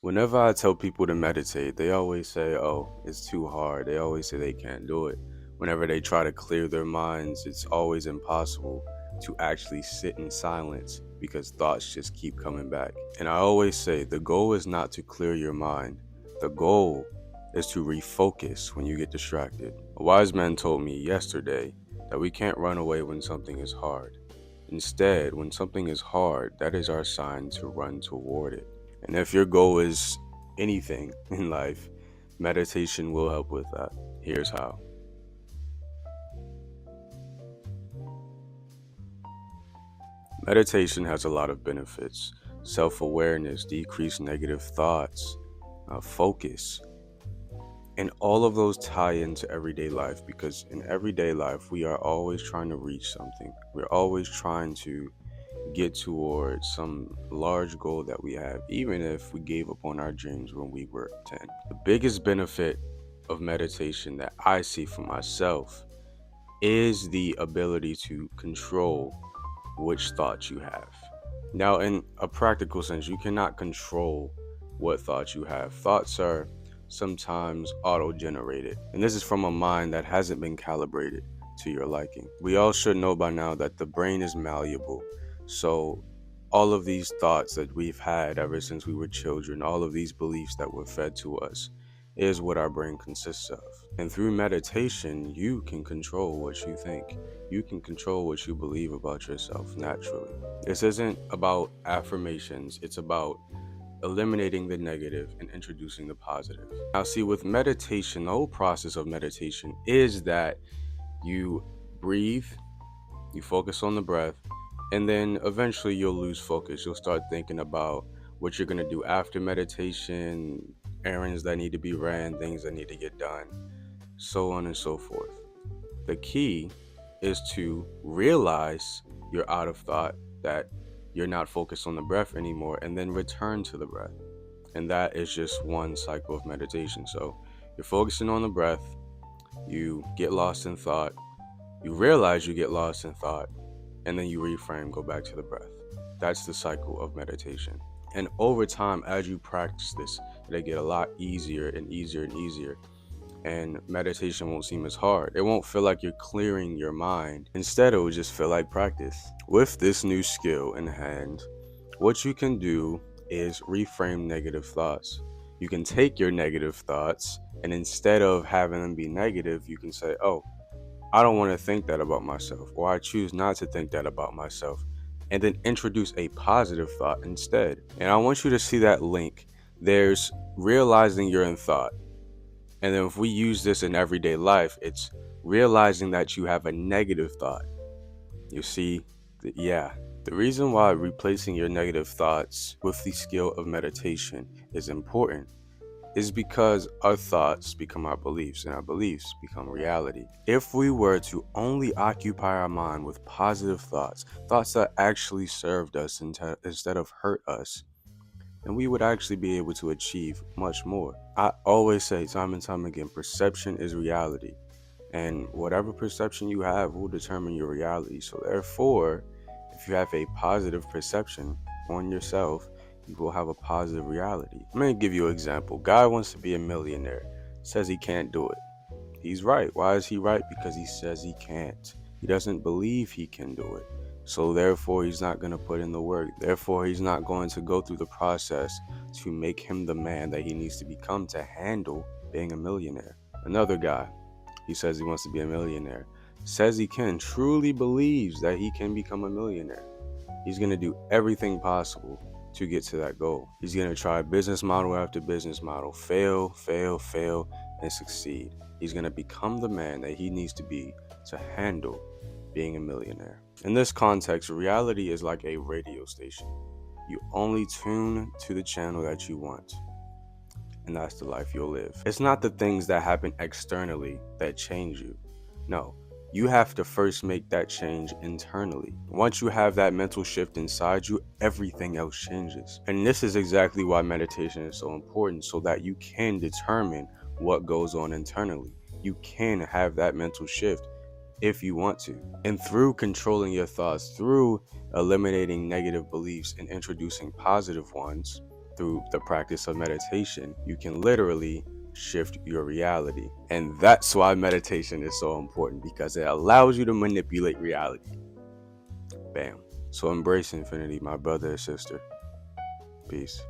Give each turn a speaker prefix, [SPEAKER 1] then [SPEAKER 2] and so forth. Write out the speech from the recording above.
[SPEAKER 1] Whenever I tell people to meditate, they always say, oh, it's too hard. They always say they can't do it. Whenever they try to clear their minds, it's always impossible to actually sit in silence because thoughts just keep coming back. And I always say the goal is not to clear your mind. The goal is to refocus when you get distracted. A wise man told me yesterday that we can't run away when something is hard. Instead, when something is hard, that is our sign to run toward it. And if your goal is anything in life, meditation will help with that. Here's how. Meditation has a lot of benefits: self-awareness, decreased negative thoughts, focus. And all of those tie into everyday life because in everyday life, we are always trying to reach something. We're always trying to get towards some large goal that we have, even if we gave up on our dreams when we were 10. The biggest benefit of meditation that I see for myself is the ability to control which thoughts you have. Now, in a practical sense, you cannot control what thoughts you have. Thoughts are sometimes auto-generated, and this is from a mind that hasn't been calibrated to your liking. We all should know by now that the brain is malleable. So all of these thoughts that we've had ever since we were children, all of these beliefs that were fed to us, is what our brain consists of. And through meditation, you can control what you think. You can control what you believe about yourself naturally. This isn't about affirmations, it's about eliminating the negative and introducing the positive. Now, see, with meditation, the whole process of meditation is that you breathe, you focus on the breath, and then eventually you'll lose focus. You'll start thinking about what you're going to do after meditation, errands that need to be ran, things that need to get done, so on and so forth. The key is to realize you're out of thought, that you're not focused on the breath anymore, and then return to the breath. And that is just one cycle of meditation. So you're focusing on the breath, you get lost in thought, you realize you get lost in thought, and then you reframe, go back to the breath. That's the cycle of meditation. And over time, as you practice this, it'll get a lot easier and easier and easier. And meditation won't seem as hard. It won't feel like you're clearing your mind. Instead, it will just feel like practice. With this new skill in hand, what you can do is reframe negative thoughts. You can take your negative thoughts, and instead of having them be negative, you can say, oh, I don't want to think that about myself, or I choose not to think that about myself, and then introduce a positive thought instead. And I want you to see that link. There's realizing you're in thought. And then if we use this in everyday life, it's realizing that you have a negative thought. You see, the reason why replacing your negative thoughts with the skill of meditation is important is because our thoughts become our beliefs and our beliefs become reality. If we were to only occupy our mind with positive thoughts, thoughts that actually served us instead of hurt us, then we would actually be able to achieve much more. I always say time and time again, perception is reality. And whatever perception you have will determine your reality. So therefore, if you have a positive perception on yourself, you will have a positive reality. I'm going to give you an example. Guy wants to be a millionaire, says he can't do it. He's right. Why is he right? Because he says he can't. He doesn't believe he can do it. So therefore, he's not going to put in the work. Therefore, he's not going to go through the process to make him the man that he needs to become to handle being a millionaire. Another guy, he says he wants to be a millionaire, says he can, truly believes that he can become a millionaire. He's going to do everything possible to get to that goal. He's going to try business model after business model, fail, and succeed. He's going to become the man that he needs to be to handle being a millionaire. In this context, reality is like a radio station. You only tune to the channel that you want, and that's the life you'll live. It's not the things that happen externally that change you. No, you have to first make that change internally. Once you have that mental shift inside you, everything else changes. And this is exactly why meditation is so important, so that you can determine what goes on internally. You can have that mental shift if you want to. And through controlling your thoughts, through eliminating negative beliefs and introducing positive ones, through the practice of meditation, you can literally shift your reality. And that's why meditation is so important, because it allows you to manipulate reality. Bam. So embrace infinity, my brother and sister. Peace.